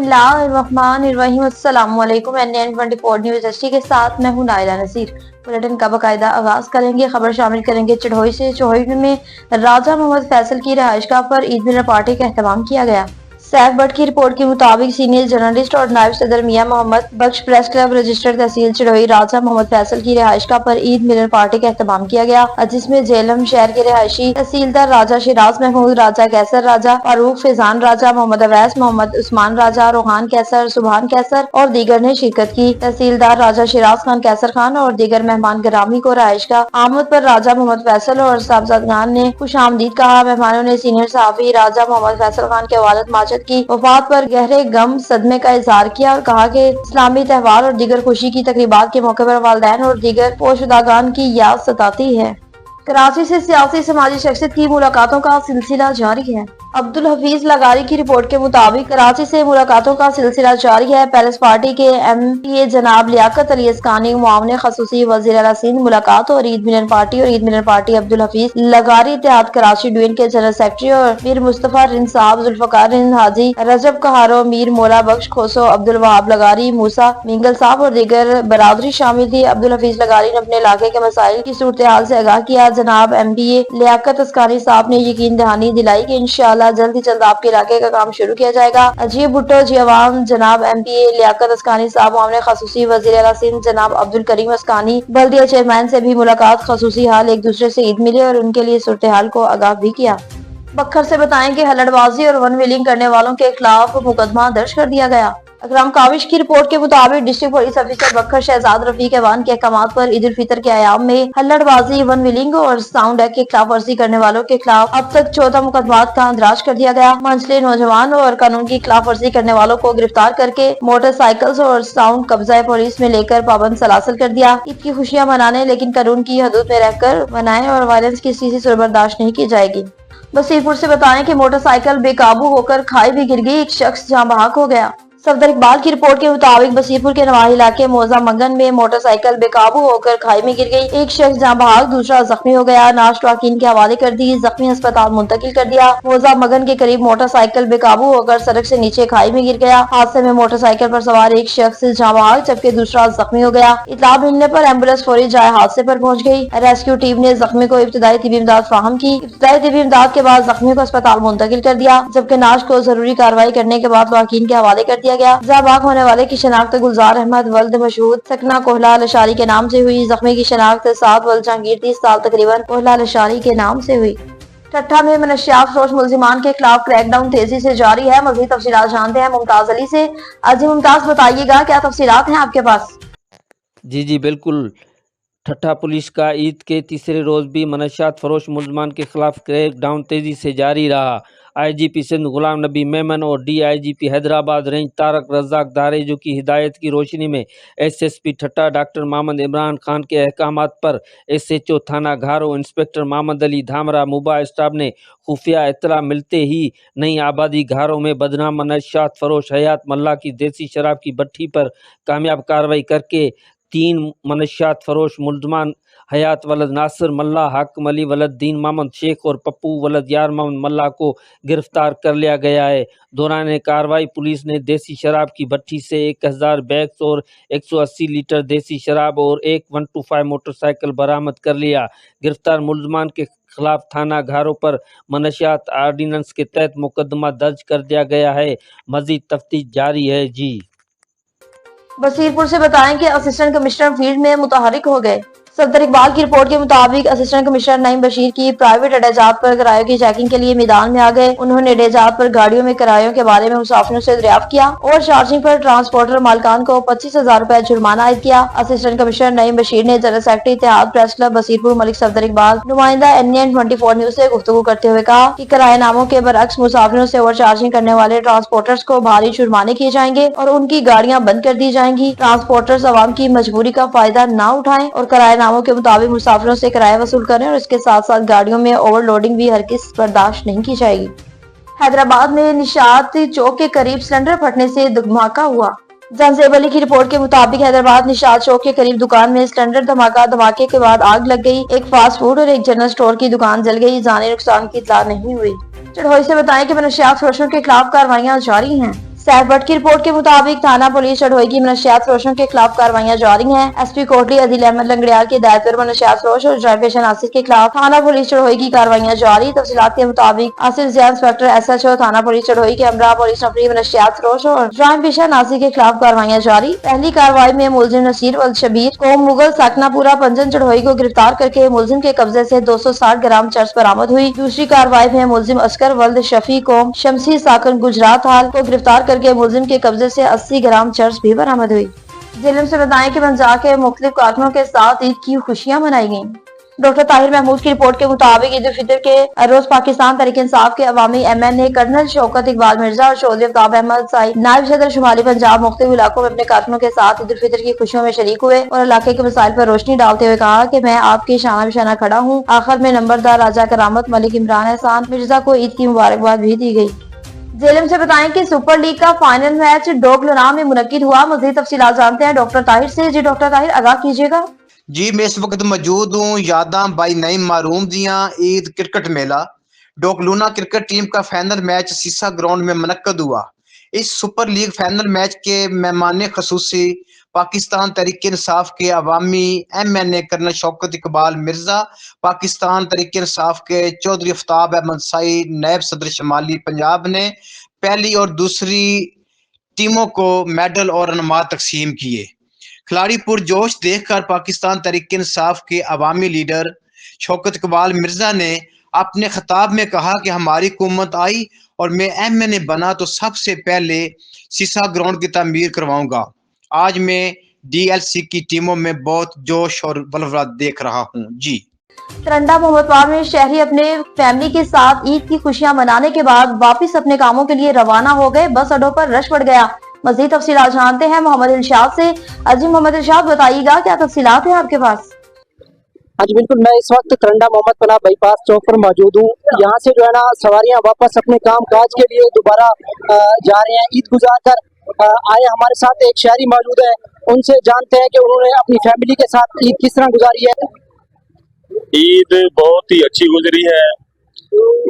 बिस्मिल्लाहिर्रहमानिर्रहीम। अस्सलामुअलैकुम। NN24 news HD के साथ मैं हूं नायला नसीर। बुलेटिन का बाकायदा आगाज करेंगे। खबर शामिल करेंगे चढ़ोई से। चढ़ोई में राजा मोहम्मद फैसल की रिहाइशगाह पर ईद मिलन पार्टी का एहतमाम किया गया। सैफ भट्ट की रिपोर्ट के मुताबिक सीनियर जर्नलिस्ट और नायब सदर मियां मोहम्मद बख्श प्रेस क्लब रजिस्टर्ड तहसील चढ़ोई राजा मोहम्मद फैसल की रिहाइशगाह पर ईद मिलन पार्टी का एहतमाम किया गया, जिसमें जेलम शहर के रिहायशी तहसीलदार राजा शिराज महमूद, राजा कैसर, राजा फारूक फैजान, राजा मोहम्मद अवैस, मोहम्मद उस्मान राजा, रोहान कैसर, सुबहान कैसर और दीगर ने शिरकत की। तहसीलदार राजा शिराज खान, कैसर खान और दीगर मेहमान गिरामी को रिहाइशगाह आमद पर राजा मोहम्मद फैसल और साहबजादगान ने खुश आमदीद कहा। मेहमानों ने सीनियर सहाफी राजा मोहम्मद फैसल खान के वालिद माजिद की वफात पर गहरे गम सदमे का इजहार किया और कहा कि इस्लामी त्योहार और दीगर खुशी की तकरीबात के मौके पर वालिदैन और दीगर पोशुदागान की याद सताती है। कराची से सियासी समाजी शख्सियत की मुलाकातों का सिलसिला जारी है। अब्दुल हफीज लगारी की रिपोर्ट के मुताबिक कराची से मुलाकातों का सिलसिला जारी है। पैलेस पार्टी के MPA जनाब लियाकत अली अस्कानी, मुआविन खसूसी वज़ीर आला सिंध मुलाकात और ईद मिलन पार्टी अब्दुल हफीज लगारी इत्तेहाद कराची डिवीजन के जनरल सेक्रेटरी और मीर मुस्तफा रिंद साहब, जुल्फकार रिंद, हाजी रजब कहारो, मीर मोला बख्श खोसो, अब्दुल वहाब लगारी, मूसा मिंगल साहब और दीगर बरादरी शामिल थी। अब्दुल हफीज लगारी ने अपने इलाके के मसाइल की सूरत हाल से आगाह किया। जनाब MPA लियाकत अस्कानी साहब ने यकीन दहानी दिलाई कि इंशाअल्लाह जल्द ही जल्द आपके इलाके का काम शुरू किया जाएगा। अजीब भुट्टो जी अवाम, जनाब MPA लियाकत अस्कानी साहब, मामले खसूसी वज़ीर आला सिंध जनाब अब्दुल करीम अस्कानी, बल्दिया चेयरमैन से भी मुलाकात, खसूसी हाल एक दूसरे से ईद मिले और उनके लिए सूरत हाल को आगाह भी किया। बखर से बताएं कि हल्लड़बाजी और वन व्हीलिंग करने वालों के खिलाफ मुकदमा दर्ज कर दिया गया। अकरम काविश की रिपोर्ट के मुताबिक डिस्ट्रिक्ट पुलिस ऑफिसर बखर शहजाद रफीक ऐवान के अहकामात पर ईद उल फितर के आयाम में हल्लड़बाजी, वन व्हीलिंग और साउंड एक्ट की खिलाफ वर्जी करने वालों के खिलाफ अब तक 14 मुकदमात का अंदराज कर दिया गया। मंझले नौजवान और कानून की खिलाफ वर्जी करने वालों को गिरफ्तार करके मोटरसाइकिल्स और साउंड कब्जा पुलिस में लेकर पाबंद सलासल कर दिया। ईद की खुशियां मनाने लेकिन कानून की हदूद में रहकर मनाएं और वायलेंस की किसी से बर्दाश्त नहीं की जाएगी। बसीरपुर से बताएं कि मोटरसाइकिल बेकाबू होकर खाई में गिर गई, एक शख्स जाँ बहक हो गया। सफदर इकबाल की रिपोर्ट के मुताबिक बसीरपुर के नवाही इलाके मोजा मंगन में मोटरसाइकिल बेकाबू होकर खाई में गिर गई, एक शख्स जाँ बहक, दूसरा जख्मी हो गया। नाश वाकिन के हवाले कर दी, जख्मी अस्पताल मुंतकिल कर दिया। मोजा मंगन के करीब मोटरसाइकिल बेकाबू होकर सड़क से नीचे खाई में गिर गया। हादसे में मोटरसाइकिल पर सवार एक शख्स जाँ बहक जबकि दूसरा जख्मी हो गया। इत्तला मिलने पर एम्बुलेंस फौरी जाए हादसे पर पहुंच गई। रेस्क्यू टीम ने जख्मी को इब्तदाई तिबी इमदाद फराहम की। इब्तदाई तिबी इमदाद के बाद जख्मी को अस्पताल मुंतकिल कर दिया, जबकि नाश को जरूरी कार्रवाई करने के बाद वाकिन के हवाले कर दिया गया। जाबाक होने वाले की शनाख्त गुलजार अहमद वल्द मशहूद सकना कोहला लशारी के नाम से हुई। जख्मी की शनाख्त साद वल्द जहांगीर 30 साल तकरीबन कोहला लशारी के नाम से हुई। ठट्ठा में मनशियात फरोश मुल्जिमान के खिलाफ क्रैकडाउन तेजी से जारी है। मज़ीद तफसीलात जानते हैं मुमताज अली से। अजी मुमताज, बताइएगा क्या तफसीलात हैं आपके पास? जी बिल्कुल। ठट्ठा पुलिस का ईद के तीसरे रोज भी मनशियात फरोश मुल्जिमान के खिलाफ क्रैकडाउन तेजी से जारी रहा। IGP सिंध गुलाम नबी मेमन और DIGP हैदराबाद रेंज तारक रज़ाक दारेजो की हिदायत की रोशनी में SSP ठट्ठा डॉक्टर मोहम्मद इमरान खान के अहकामात पर SHO थाना घारो इंस्पेक्टर मोहम्मद अली धामरा मुबा स्टाफ ने खुफिया इत्तला मिलते ही नई आबादी घारों में बदनाम मनशियात फरोश हयात मल्ला की देसी शराब की भट्टी पर कामयाब कार्रवाई करके 3 मनशियात फरोश मुल्ज़मान हयात वलद नासिर मल्ला, हाकिम अली वलद दीन मोहम्मद शेख और पप्पू वलद यार मोहम्मद मल्ला को गिरफ्तार कर लिया गया है। दौरान कार्रवाई पुलिस ने देसी शराब की भट्टी से 1000 बैग्स और 180 लीटर देसी शराब और एक 125 मोटरसाइकिल बरामद कर लिया। गिरफ्तार मुल्ज़मान के खिलाफ थाना घारों पर मनशियात आर्डिनेंस के तहत मुकदमा दर्ज कर दिया गया है। मजीद तफ्तीश जारी है। जी बसीरपुर से बताएं कि असिस्टेंट कमिश्नर फील्ड में मुतहरिक हो गए। सफदर इकबाल की रिपोर्ट के मुताबिक असिस्टेंट कमिश्नर नईम बशीर की प्राइवेट अड्डाजात पर किरायों की चेकिंग के लिए मैदान में आ गए। उन्होंने अड्डाजात पर गाड़ियों में किरायों के बारे में मुसाफिरों से दरियाफ्त किया और चार्जिंग पर ट्रांसपोर्टर मालकान को 25,000 रुपए जुर्माना आयद किया। असिस्टेंट कमिश्नर नईम बशीर ने general secretary Ittehad press club Basirpur Malik Safdar Iqbal नुमाइंदा NN24 न्यूज से गुफ्तगू करते हुए कहा कि किराए नामों के बरअक्स मुसाफिरों से ओवर चार्जिंग करने वाले ट्रांसपोर्टर्स को भारी जुर्माने किए जाएंगे और उनकी गाड़ियां बंद कर दी जाएंगी। ट्रांसपोर्टर्स आवाम की मजबूरी का फायदा न उठाएं और किराए नामों के मुताबिक मुसाफिरों से किराया वसूल करें और इसके साथ साथ गाड़ियों में ओवरलोडिंग भी हरगिज़ बर्दाश्त नहीं की जाएगी। हैदराबाद में निशात चौक के करीब सिलेंडर फटने से धमाका हुआ। जंसेब अली की रिपोर्ट के मुताबिक हैदराबाद निशात चौक के करीब दुकान में सिलेंडर धमाके के बाद आग लग गई। एक फास्ट फूड और एक जनरल स्टोर की दुकान जल गई। जानी नुकसान की इत्तला नहीं हुई। चढ़ोई से बताएं कि मनशियात फरोशों के खिलाफ कार्रवाइयां जारी हैं। सैफ भट्ट की रिपोर्ट के मुताबिक थाना पुलिस चढ़ोई की मनशियात फरोशों के खिलाफ कार्रवाइयां जारी हैं। एसपी कोटली अदिल अहमद लंगड़ियाल की हिदायत पर मनशियात फरोश और ड्राइव पेशा नासिर के खिलाफ थाना पुलिस चढ़ोई की कार्रवाइयां जारी। तफसीलात के मुताबिक आसिफ जिया इंस्पेक्टर SHO थाना पुलिस चढ़ोई के हमरा पुलिस नफरी मनशियात फरोश और ड्राइव पेशा नासिर के खिलाफ कार्रवाइयां जारी। पहली कार्रवाई में मुलजिम नसीर अल शबीर को मुगल साकनापुरा पंजन चढ़ोई को गिरफ्तार करके मुलजिम के कब्जे से 260 ग्राम चर्च बरामद हुई। दूसरी कार्रवाई में मुलजिम अस्कर वल्द शफी को शमसी साकन गुजरात हाल को गिरफ्तार करके मुलजिम के कब्जे से 80 ग्राम चर्च भी बरामद हुई। जिले से बताएं कि पंजाब के मुख्तलिफ कारकुनों के साथ ईद की खुशियां मनाई गयी। डॉक्टर ताहिर महमूद की रिपोर्ट के मुताबिक ईद उल फितर के रोज पाकिस्तान तहरीक इंसाफ के अवामी MNA कर्नल शौकत इकबाल मिर्जा और चौधरी अफ्ताब अहमद साई नायब सदर शुमाली पंजाब मुख्तलिफ इलाकों में अपने कारकुनों के साथ ईद उल फितर की खुशियों में शरीक हुए और इलाके के मसाइल पर रोशनी डालते हुए कहा कि मैं आपकी शाना बिशाना खड़ा हूँ। आखिर में नंबरदार राजा करामत मलिक इमरान एहसान मिर्जा को ईद की मुबारकबाद भी दी गयी। जेलम से बताएं कि सुपर लीग का फाइनल मैच डोगलना में मुनक्किद हुआ। मजीद तफसीलात जानते हैं डॉक्टर ताहिर से। जी डॉक्टर ताहिर, आगाह कीजिएगा। जी, मैं इस वक्त मौजूद हूँ यादा बाई नईम मारूम दियाँ ईद क्रिकेट मेला। डोगलूना क्रिकेट टीम का फाइनल मैच सीसा ग्राउंड में मुनक्कद हुआ। इस सुपर लीग फाइनल मैच के मेहमान खसूसी पाकिस्तान तहरीक इंसाफ के अवामी MNA कर्नल शौकत इकबाल मिर्जा, पाकिस्तान तहरीक इंसाफ के चौधरी अफ्ताब अहमद साई नायब सदर शुमाली पंजाब ने पहली और दूसरी टीमों को मेडल और इनामात तकसीम किए। खिलाड़ी पुरजोश देखकर पाकिस्तान तहरीक इंसाफ के अवामी लीडर शौकत इकबाल मिर्जा ने अपने खिताब में कहा कि हमारी हुकूमत आई और मैं MNA बना तो सबसे पहले सीसा ग्राउंड की तामीर करवाऊंगा। आज मैं DLC की टीमों में बहुत जोश और बलवला देख रहा हूँ। जी, तरंडा मोहम्मदवार में शहरी अपने फैमिली के साथ ईद की खुशियां मनाने के बाद वापस अपने कामों के लिए रवाना हो गए। बस अड्डों पर रश बढ़ गया। मजीद तफसीलात जानते हैं मोहम्मद इरशाद से। अजी मोहम्मद इरशाद, बताइएगा क्या तफसीलात है आपके पास? हाँ जी बिल्कुल, मैं इस वक्त तरंडा मोहम्मद पनाह बाईपास चौक पर मौजूद हूँ। यहाँ से जो है ना सवारियाँ वापस अपने काम काज के लिए दोबारा जा रहे हैं। ईद गुजार कर आए हमारे साथ एक शहरी मौजूद है, उनसे जानते हैं कि उन्होंने अपनी फैमिली के साथ ईद किस तरह गुजारी है। ईद बहुत ही अच्छी गुजरी है,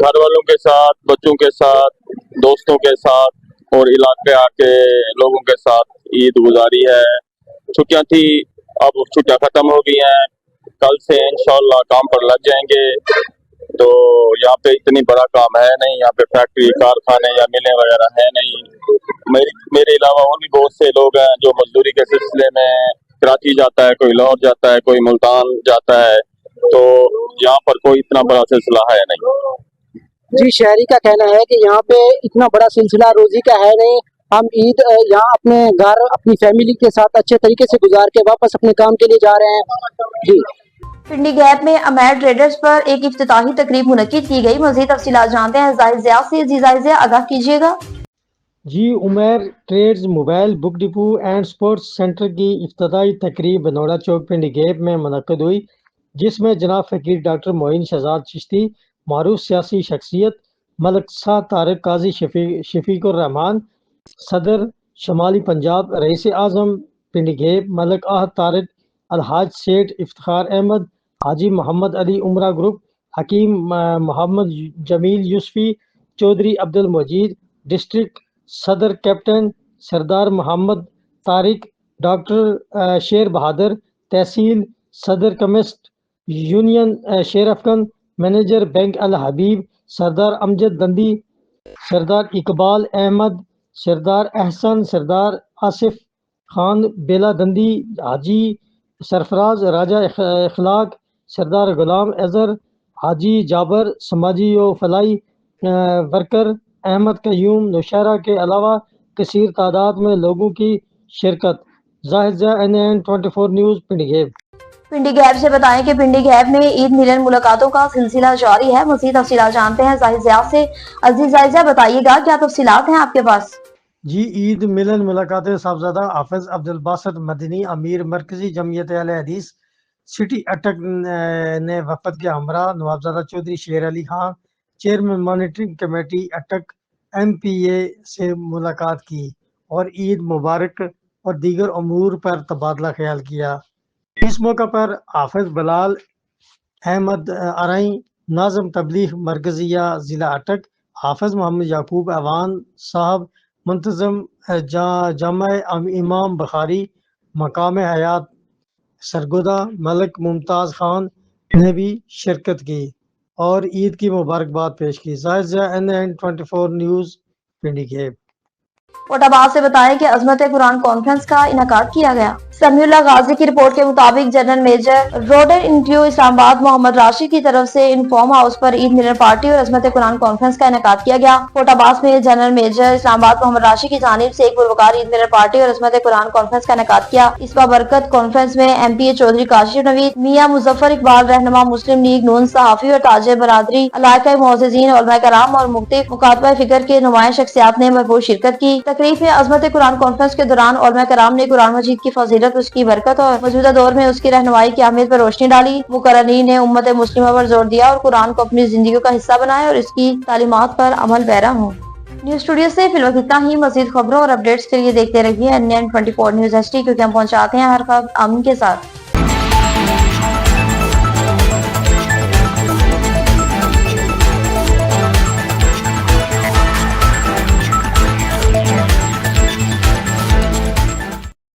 घर वालों के साथ, बच्चों के साथ, दोस्तों के साथ और इलाके आके लोगों के साथ ईद गुजारी है। छुट्टियां थी, अब छुट्टियां खत्म हो गई हैं, कल से इंशाल्लाह काम पर लग जाएंगे। तो यहाँ पे इतनी बड़ा काम है नहीं, यहाँ पे फैक्ट्री कारखाने या मिलें वगैरह है नहीं। मेरे अलावा और भी बहुत से लोग हैं जो मजदूरी के सिलसिले में कराची जाता है, कोई लाहौर जाता है, कोई मुल्तान जाता है, तो यहाँ पर कोई इतना बड़ा सिलसिला है नहीं। जी, शहरी का कहना है कि यहाँ पे इतना बड़ा सिलसिला रोजी का है नहीं। हम ईद यहाँ अपने घर अपनी फैमिली के साथ अच्छे तरीके से गुजार के वापस अपने काम के लिए जा रहे हैं। जी, पिंडी गैप में अमेर ट्रेडर्स पर एक इफ्तिताही तकरीब मुनक्किद की गई। मजीद तफसीलात जानते हैं जाहिर ज़िया से। जी जाहिर ज़िया, आगाह कीजिएगा। जी, Umer trades mobile book depot and sports centre की इफ्तिताही तकरीब बनौड़ा चौक पिंडी गैप में मुनक्किद हुई, जिसमें जनाब फ़कीर डॉक्टर मोइन शहजाद चिश्ती, मारूफ सियासी शख्सियत मलक शाह तारिक काजी शफीकुर रहमान, सदर शुमाली पंजाब, रईस आज़म पिंडी गैप मलक आहद तारिक, अलहाज सेठ इफ्तिखार अहमद, हाजी मोहम्मद अली उमरा ग्रुप, हकीम मोहम्मद जमील यूसुफी, चौधरी अब्दुल मजीद, डिस्ट्रिक्ट सदर कैप्टन सरदार मोहम्मद तारिक, डॉक्टर शेर बहादुर, तहसील सदर कमिस्ट यूनियन शेर अफगन, मैनेजर बैंक अल हबीब, सरदार अमजद दंदी, सरदार इकबाल अहमद, सरदार एहसन, सरदार आसिफ खान बेला दंदी, हाजी सरफराज राजा इखलाक, सरदार गुलाम अजहर, हाजी जाबर समाजी व फलाई वर्कर, अहमद कयूम, नौशहरा के अलावा कसीर तादाद में लोगों की शिरकत। जाहिर NN 24 न्यूज़ पिंडी गैप। पिंडी गैप से बताएं कि पिंडी गैप में ईद मिलन मुलाकातों का सिलसिला जारी है। मज़ीद तफसीलात जानते हैं जाहिर ज़िया से। अजीज जाहिर, बताइएगा क्या तफसीलात हैं आपके पास? जी, ईद मिलन मुलाकात साहबजादा हाफिज अब्दुल बासित मदनी अमीर मरकजी जमीयत अहले हदीस सिटी अटक ने वफद के हमरा नवाबजादा चौधरी शेर Ali Khan chairman monitoring committee अटक MPA से मुलाकात की और ईद मुबारक और दीगर अमूर पर तबादला ख्याल किया। इस मौका पर हाफिज बलाल अहमद अरई नाज़म तबलीग मरकजिया ज़िला अटक, हाफिज मोहम्मद याकूब अवान साहब منتظم جامع امام بخاری مقام حیات سرگودہ ملک ممتاز خان نے بھی شرکت کی اور عید کی مبارکباد پیش کی. زائد NN24 نیوز پنڈی گیب. کوٹہ باز سے بتائیں کہ عظمت قرآن کانفرنس کا انعقاد کیا گیا. سمیع اللہ غازی کی رپورٹ کے مطابق جنرل میجر روڈر انٹیو اسلام آباد محمد راشد کی طرف سے انفارم ہاؤس پر عید ملن پارٹی اور عظمت قرآن کانفرنس کا انعقاد کیا گیا. کوٹہ باز میں جنرل میجر اسلام آباد محمد راشد کی جانب سے ایک پروکار عید ملن پارٹی اور عظمت قرآن کانفرنس کا انعقاد کیا. اس بابرکت کانفرنس میں MP چودھری کاشف نوید، میاں مظفر اقبال رہنما مسلم لیگ نون، صحافی اور تاجر برادری، علاقہ معززین، علماء کرام اور مختلف مکاتبہ فکر کے نمایاں شخصیات نے بھرپور شرکت کی. تقریب میں عظمت قرآن کانفرنس کے دوران علماء کرام نے قرآن مجید کی فضیلت، اس کی برکت اور موجودہ دور میں اس کی رہنمائی کی اہمیت پر روشنی ڈالی. مقررین نے امت مسلمہ پر زور دیا اور قرآن کو اپنی زندگیوں کا حصہ بنائے اور اس کی تعلیمات پر عمل پیرا ہوں. نیوز اسٹوڈیو سے فی الوقت اتنا ہی. مزید خبروں اور اپڈیٹس کے لیے دیکھتے رہیے NN24 نیوز HD، کیونکہ ہم پہنچاتے ہیں ہر خبر امن کے ساتھ.